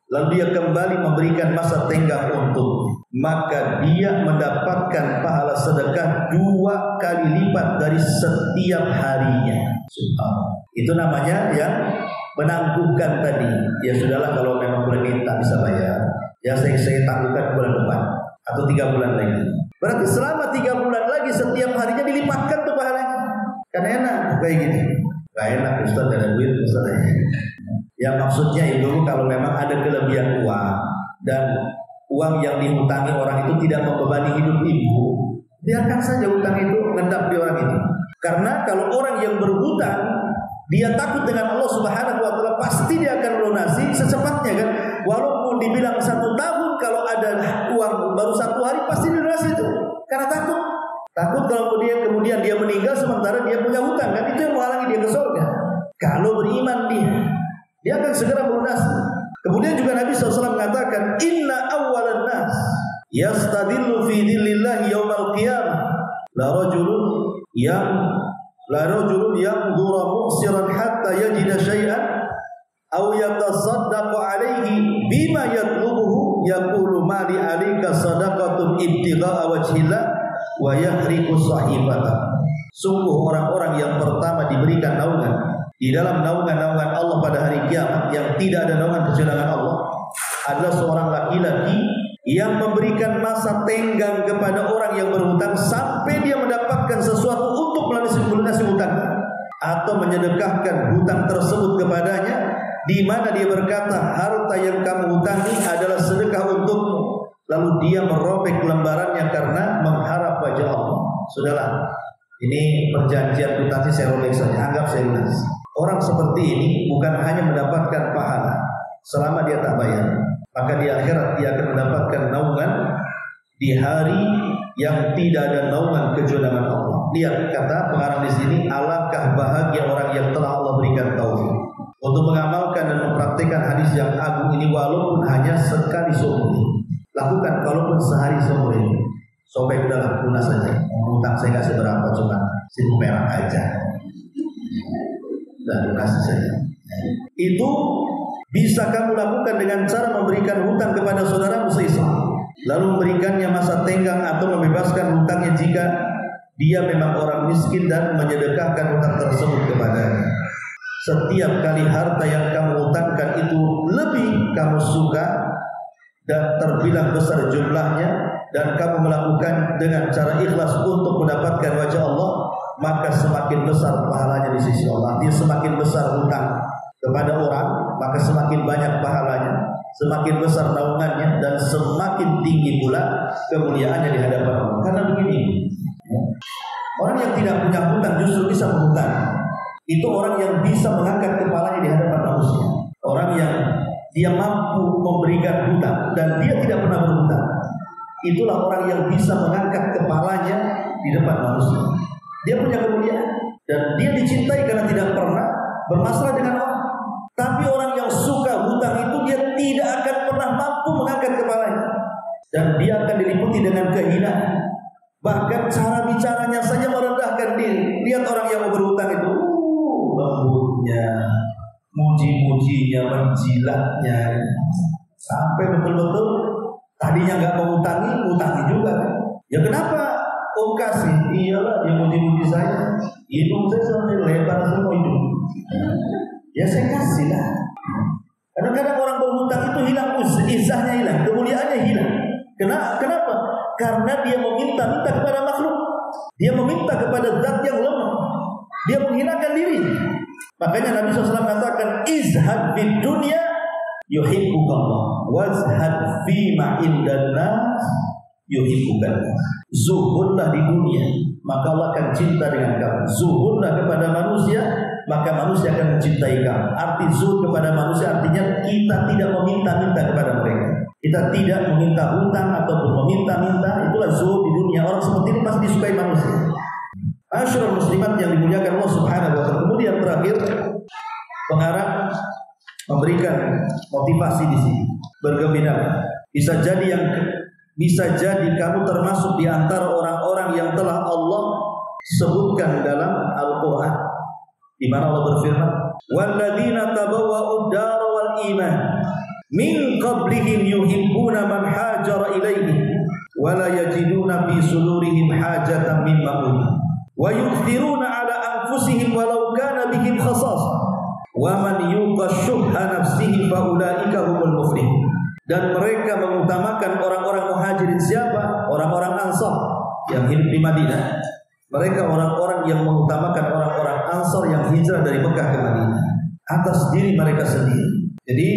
lalu dia kembali memberikan masa tenggang untukmu, maka dia mendapatkan pahala sedekah 2 kali lipat dari setiap harinya. Itu namanya yang menangguhkan tadi. Ya sudahlah, kalau memang boleh minta bisa bayar, ya saya tangguhkan bulan depan atau 3 bulan lagi. Berarti selama 3 bulan lagi setiap harinya dilipatkan tuh pahalanya. Kan enak kayak gitu. Gak enak Ustaz, ada duit Ustaz. Yang maksudnya itu kalau memang ada kelebihan uang dan uang yang dihutangi orang itu tidak membebani hidup ibu, biarkan saja hutang itu mengendap di orang itu. Karena kalau orang yang berhutang, dia takut dengan Allah Subhanahu wa taala, pasti dia akan melunasi secepatnya kan. Walaupun dibilang 1 tahun, kalau ada uang baru 1 hari pasti dilunasi itu. Karena takut kalau kemudian dia meninggal sementara dia punya hutang, kan itu yang menghalangi dia ke surga. Kalau beriman dia akan segera melunasi. Kemudian juga Nabi SAW mengatakan, Inna awwalan nas yastadillu fi dhillillahi yawmal qiyamah la rajulun yanzura mu'siran hatta yajida syai'an aw yatasaddaqu alaihi bima yatlubuhu yaqulu ma li alika sadaqatun ibtigha'a wajhillah wa yahriqu sahibata. Sungguh orang-orang yang pertama diberikan naungan di dalam naungan-naungan Allah pada hari kiamat, yang tidak ada naungan kecuali Allah, adalah seorang laki-laki yang memberikan masa tenggang kepada orang yang berhutang sampai dia mendapatkan sesuatu untuk melunasi hutang, atau menyedekahkan hutang tersebut kepadanya, di mana dia berkata, harta yang kamu hutangi adalah sedekah untukmu, lalu dia merobek lembarannya karena mengharap wajah Allah. Sudahlah, ini perjanjian kwitansi saya robek saja, anggap saya lunas. Orang seperti ini bukan hanya mendapatkan pahala selama dia tak bayar, maka di akhirat dia akan mendapatkan naungan di hari yang tidak ada naungan kecuali dengan Allah. Lihat kata pengarang di sini, alangkah bahagia orang yang telah Allah berikan taufik untuk mengamalkan dan mempraktikkan hadis yang agung ini, walaupun hanya sekali seumur. Lakukan walaupun sehari seumur ini. Sobek udahlah, lunas saja. Utang saya kasih berapa, cuma situ merah aja. Dan lunas saja. Itu bisa kamu lakukan dengan cara memberikan hutang kepada saudaramu se-Islam, lalu memberikannya masa tenggang atau membebaskan hutangnya jika dia memang orang miskin, dan menyedekahkan hutang tersebut kepadanya. Setiap kali harta yang kamu hutangkan itu lebih kamu suka dan terbilang besar jumlahnya, dan kamu melakukan dengan cara ikhlas untuk mendapatkan wajah Allah, maka semakin besar pahalanya di sisi Allah. Dia semakin besar hutang kepada orang, maka semakin banyak pahalanya, semakin besar naungannya, dan semakin tinggi pula kemuliaannya di hadapan Allah. Karena begini, orang yang tidak punya hutang justru bisa berhutang. Itu orang yang bisa mengangkat kepalanya di hadapan manusia. Orang yang dia mampu memberikan hutang dan dia tidak pernah berhutang, itulah orang yang bisa mengangkat kepalanya di depan manusia. Dia punya kemuliaan dan dia dicintai karena tidak pernah bermasalah dengan orang. Tapi orang yang suka hutang itu dia tidak akan pernah mampu mengangkat kepalanya, dan dia akan diliputi dengan kehinaan. Bahkan cara bicaranya saja merendahkan diri. Lihat orang yang mau berhutang itu, lembutnya, muji-mujinya, menjilatnya, sampai betul-betul tadinya nggak mau utangi juga. Ya kenapa? Om kasih, iyalah dia muji-muji saya, hidung saya sampai lebar semua hidung. Ya saya kasih lah. Kadang-kadang orang berhutang itu hilang izahnya, hilang kemuliaannya, hilang. Kenapa? Karena dia meminta kepada makhluk, dia meminta kepada zat yang lemah, dia menghinakan diri. Makanya Nabi SAW mengatakan, izhad fid dunya yuhibbukallah, wazhad fima indan nas yuhibbukan. Zuhudlah di dunia, maka Allah akan cinta dengan kamu. Zuhudlah kepada manusia, maka manusia akan mencintai kamu. Arti zuhud kepada manusia artinya kita tidak meminta-minta kepada mereka. Kita tidak meminta hutang ataupun meminta-minta. Itulah zuhud di dunia. Orang seperti ini pasti disukai manusia. Asyrul muslimat yang dimuliakan Allah Subhanahu wa taala. Kemudian terakhir, pengarang memberikan motivasi di sini. Bergembira. Bisa jadi kamu termasuk di antara orang-orang yang telah Allah sebutkan dalam Al-Qur'an, di mana Allah berfirman, "Walladzina tabawwa'ud dara wal iman min qablihim yuhibbuna man hajara ilaihim wa la yajiduna fi sudurihim hajatan mimma utu wa yu'thiruna ala anfusihim walau kana bihim khasasah wa man yuqa syuhha nafsihi fa ulaika humul muflihun. Dan mereka mengutamakan orang-orang muhajirin. Siapa? Orang-orang Ansar yang hidup di Madinah. Mereka orang-orang yang mengutamakan orang-orang Ansar yang hijrah dari Mekah ke Madinah atas diri mereka sendiri. Jadi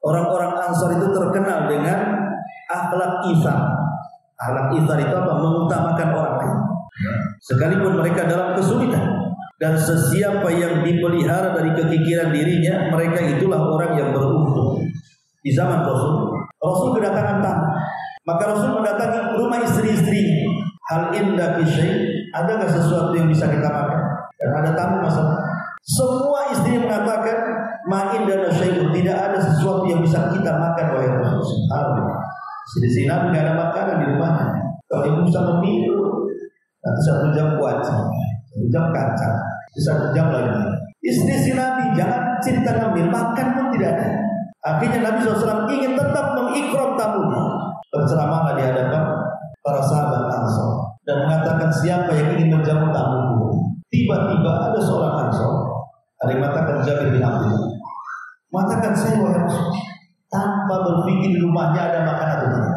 orang-orang Ansar itu terkenal dengan akhlak itsar. Akhlak itsar itu apa? Mengutamakan orang lain sekalipun mereka dalam kesulitan. Dan sesiapa yang dipelihara dari kekikiran dirinya, mereka itulah orang yang beruntung. Di zaman Rasul kedatangan tamu, maka Rasul mendatangi rumah istri-istrinya. Hal inda syai', adakah sesuatu yang bisa kita makan? Dan ada tamu masalah. Semua istri mengatakan ma inda syai', tidak ada sesuatu yang bisa kita makan oleh Rasul. Di sini tidak ada makanan di rumahnya. Kalau ibu bisa memilih, nanti 1 jam kuat, 1 jam kacang, 1 jam lagi. Istri Nabi jangan cerita ngambil, makan pun tidak ada. Akhirnya Nabi SAW ingin tetap mengikram tamunya. Berceramah di hadapan para sahabat Ansar dan mengatakan siapa yang ingin menjamu tamuku. Tiba-tiba ada seorang Ansar, ada yang mengatakan Jabir bin Abdullah, mengatakan saya wahai Rasul, tanpa berpikir di rumahnya ada makanan atau tidak.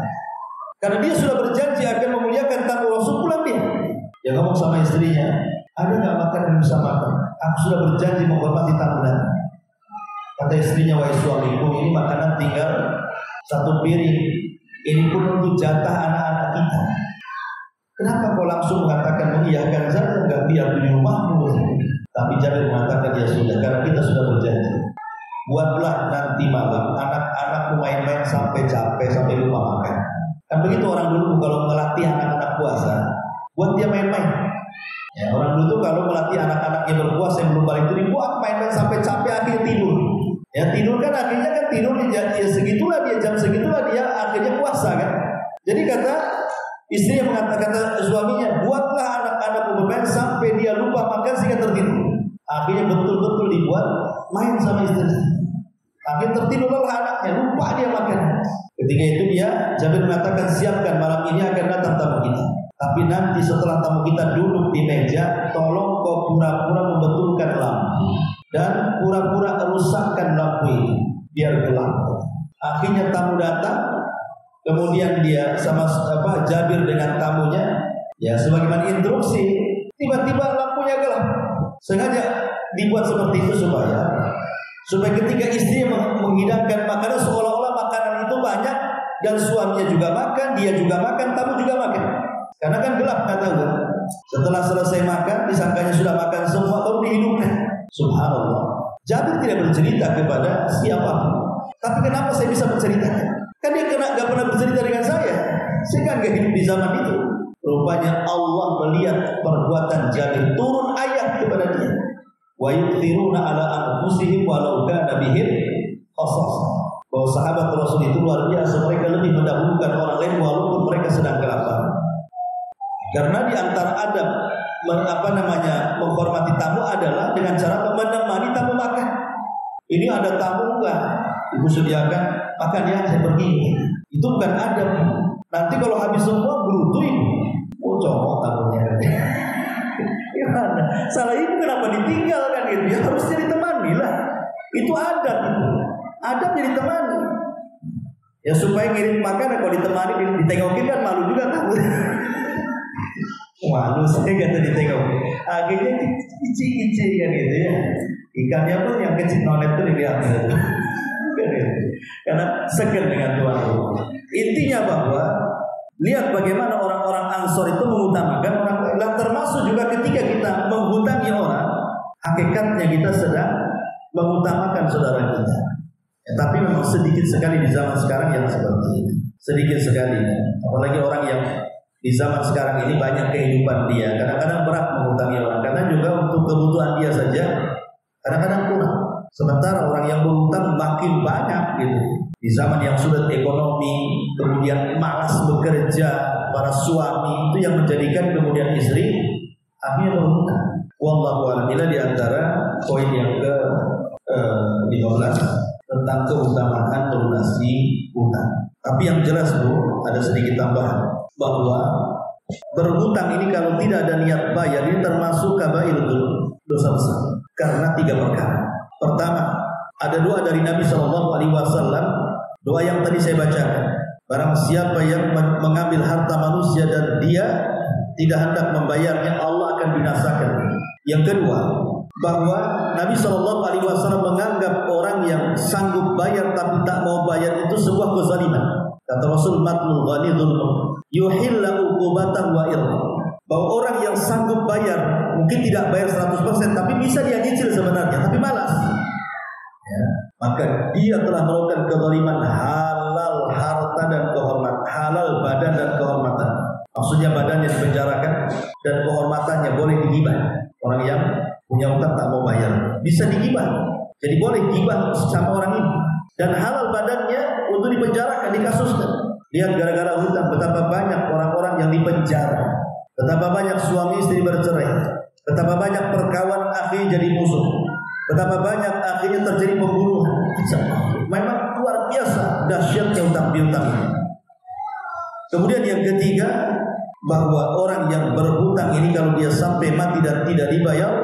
Karena dia sudah berjanji akan memuliakan tamu Rasul, pulang dia. Dia ngomong sama istrinya, ada nggak makan yang bisa makan? Aku sudah berjanji menghormati tamu dan kata istrinya, wahai suamiku, ini makanan tinggal 1 piring. Ini pun untuk jatah anak-anak kita. Kenapa kau langsung mengatakan mengiyakan saja, enggak biar di rumahmu? Tapi Jabir mengatakan ya sudah, karena kita sudah berjanji. Buatlah nanti malam anak-anakmu main-main sampai capek, sampai lupa makan. Kan begitu orang dulu kalau melatih anak-anak puasa, buat dia main-main. Ya, orang dulu tuh kalau melatih anak-anaknya berpuasa yang belum balik itu dibuat main-main sampai capek, akhirnya tidur. Ya tidur kan akhirnya kan tidur ya segitulah dia, jam segitulah dia akhirnya puasa kan. Jadi kata istri yang kata suaminya, buatlah anak-anakmu bermain sampai dia lupa makan sehingga tertidur. Akhirnya betul-betul dibuat main sama istri. Akhirnya tertidurlah anaknya, lupa dia makan. Ketika itu dia Jabir mengatakan, siapkan malam ini akan datang tamu kita. Tapi nanti setelah tamu kita duduk di meja, tolong kau pura-pura membetulkan lampu dan pura-pura rusakkan lampu itu biar gelap. Akhirnya tamu datang, kemudian dia sama Jabir dengan tamunya, ya sebagaimana instruksi, tiba-tiba lampunya gelap. Sengaja dibuat seperti itu supaya ketika istri menghidangkan makanan seolah-olah makanan itu banyak dan suaminya juga makan, dia juga makan, tamu juga makan. Karena kan gelap kata gue. Setelah selesai makan, disangkanya sudah makan semua, baru dihidupkan. Subhanallah. Jabir tidak bercerita kepada siapapun. Tapi kenapa saya bisa berceritakan? Kan dia gak pernah bercerita dengan saya. Saya kan gak hidup di zaman itu. Rupanya Allah melihat perbuatan Jabir, turun ayat kepada dia. Wa yu'thiruna ala anfusihim walau kana bihim khasasah. Bahwa sahabat Rasul itu luar biasa, mereka lebih mendahulukan orang lain walaupun mereka sedang kelaparan. Karena di antara adab menghormati tamu adalah dengan cara menemani tamu makan. Ini ada tamu enggak? Ibu sediakan makan ya, saya pergi. Itu bukan adab. Nanti kalau habis semua berutuh ibu. Oh cowok tamunya. Gimana? Salah ibu kenapa ditinggalkan gitu? Ya harusnya ditemani lah. Itu adab itu. Adab jadi temani. Ya supaya ngirim makanan, kalau ditemani ditengokin kan malu juga tamu. Malu saya kata ditengok. Akhirnya kicik-kicik kan gitu ya. Ikannya pun yang kecil nonet itu dilihat gitu. Karena seger dengan Tuhan. Intinya bahwa lihat bagaimana orang-orang Ansor itu mengutamakan orang lain. Dan termasuk juga ketika kita menghutangi orang, hakikatnya kita sedang mengutamakan saudara kita. Ya, tapi memang sedikit sekali di zaman sekarang yang seperti ini. Sedikit sekali. Apalagi orang yang di zaman sekarang ini banyak kehidupan dia, kadang-kadang berat menghutangi orang, karena juga untuk kebutuhan dia saja kadang-kadang kurang. Sementara orang yang berhutang makin banyak gitu. Di zaman yang sulit ekonomi, kemudian malas bekerja, para suami itu yang menjadikan kemudian istri akhirnya berhutang. Wallahu a'lam. Inilah di antara poin yang ke 15 tentang keutamaan pelunasan Tapi yang jelas Bu, ada sedikit tambahan bahwa berhutang ini kalau tidak ada niat bayar ini termasuk kabair dosa besar karena 3 perkara. Pertama, ada doa dari Nabi SAW, doa yang tadi saya bacakan. Barang siapa yang mengambil harta manusia dan dia tidak hendak membayarnya, Allah akan binasakan. Yang kedua, bahwa Nabi SAW menganggap orang yang sanggup bayar tapi tak mau bayar itu sebuah kezaliman. Kata Rasul, matlul ghani dzulmun yuhilla uqubatan wa irqa. Bahwa orang yang sanggup bayar, mungkin tidak bayar 100%, tapi bisa dia nyicil sebenarnya, tapi malas. Ya, maka dia telah melakukan kezaliman halal harta dan kehormatan, halal badan dan kehormatan. Maksudnya badannya dipenjarakan dan kehormatannya boleh digibah. Orang yang punya utang tak mau bayar bisa digibah, jadi boleh gibah sama orang ini. Dan halal badannya untuk dipenjarakan, dikasuskan. Lihat gara-gara hutang betapa banyak orang-orang yang dipenjara, betapa banyak suami istri bercerai, betapa banyak perkawan akhirnya jadi musuh, betapa banyak akhirnya terjadi pembunuhan. Memang luar biasa dahsyatnya utang piutang ini. Kemudian yang ketiga, bahwa orang yang berhutang ini kalau dia sampai mati dan tidak dibayar,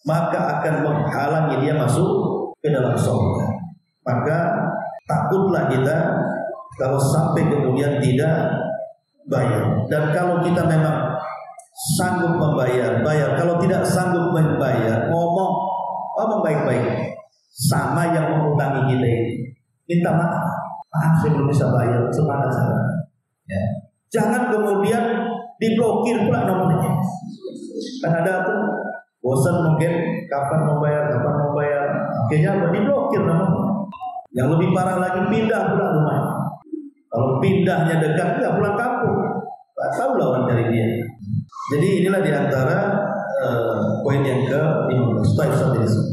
maka akan menghalangi dia masuk ke dalam surga. Maka takutlah kita kalau sampai kemudian tidak bayar. Dan kalau kita memang sanggup membayar, bayar. Kalau tidak sanggup membayar, ngomong baik-baik sama yang mengutangi kita ini. Minta maaf saya belum bisa bayar, semangat saya. Ya. Jangan kemudian diblokir pula nomornya. Kan ada tuh bosan mungkin kapan mau bayar, akhirnya diblokir nomornya. Yang lebih parah lagi pindah pula rumah. Kalau pindahnya dekat, nggak pulang kampung. Tak tahu lah orang dari dia. Jadi inilah diantara poin yang ke-15.